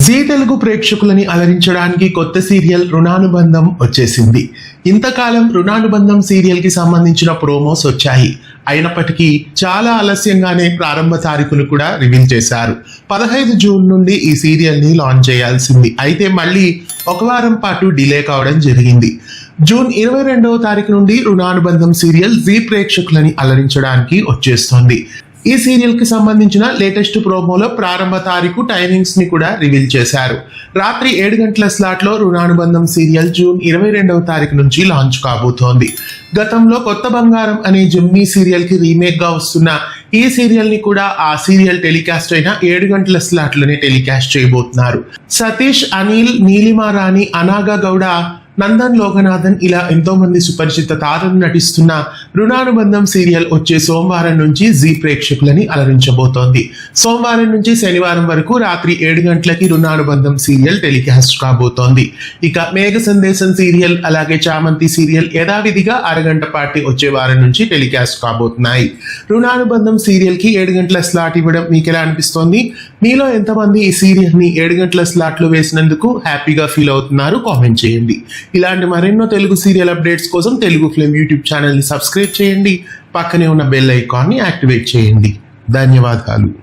G Telugu ప్రేక్షకులని అలరించడానికి కొత్త serial రుణానుబంధం వచ్చేసింది. ఇంతకాలం రుణానుబంధం సీరియల్ కి సంబంధించిన ప్రోమోస్ వచ్చాయి. అయినప్పటికీ చాలా ఆలస్యంగానే ప్రారంభ తారీఖును కూడా రివీల్ చేశారు. 15 జూన్ నుండి ఈ సీరియల్ ని లాంచ్ చేయాల్సింది. అయితే మళ్ళీ ఒక వారం పాటు డిలే కావడం జరిగింది. జూన్ 22వ తారీఖు నుండి రుణానుబంధం సీరియల్ జీ ప్రేక్షకులని అలరించడానికి వచ్చేస్తోంది. ఈ సీరియల్ కి సంబంధించిన లేటెస్ట్ ప్రోమోలో ప్రారంభ తారీఖు టైమింగ్స్ ని కూడా రివీల్ చేశారు. రాత్రి 7 గంటల స్లాట్ లో రుణానుబంధం సీరియల్ జూన్ 22వ తారీఖు నుంచి లాంచ్ కాబోతోంది. గతంలో కొత్త బంగారం అనే జెమినీ సీరియల్ కి రీమేక్ గా వస్తున్న ఈ సీరియల్ ని కూడా ఆ సీరియల్ టెలికాస్ట్ అయిన 7 గంటల స్లాట్ లోనే టెలికాస్ట్ చేయబోతున్నారు. సతీష్, అనిల్, నీలిమా రాణి, అనాగా గౌడ, నందన్ లోకనాథన్ ఇలా ఎంతో మంది సుపరిచిత తారలు నటిస్తున్న రుణానుబంధం సీరియల్ వచ్చే సోమవారం నుంచి జీ ప్రేక్షకులని అలరించబోతోంది. సోమవారం నుంచి శనివారం వరకు రాత్రి 7 గంటలకి రుణానుబంధం సీరియల్ టెలికాస్ట్ కాబోతోంది. ఇక మేఘ సందేశం సీరియల్ అలాగే చామంతి సీరియల్ యథావిధిగా అరగంట పాటు వచ్చే వారం నుంచి టెలికాస్ట్ కాబోతున్నాయి. రుణానుబంధం సీరియల్ కి 7 గంటల స్లాట్ ఇవ్వడం మీకు ఎలా అనిపిస్తోంది? మీలో ఎంతమంది ఈ సీరియల్ ని 7 గంటల స్లాట్ లో వేసినందుకు హ్యాపీగా ఫీల్ అవుతున్నారు? కామెంట్ చేయండి. ఇలాంటి మరెన్నో తెలుగు సీరియల్ అప్డేట్స్ కోసం తెలుగు ఫిల్మ్ యూట్యూబ్ ఛానల్ ని సబ్స్క్రైబ్ చేయండి. పక్కనే ఉన్న బెల్ ఐకాన్ ని యాక్టివేట్ చేయండి. ధన్యవాదాలు.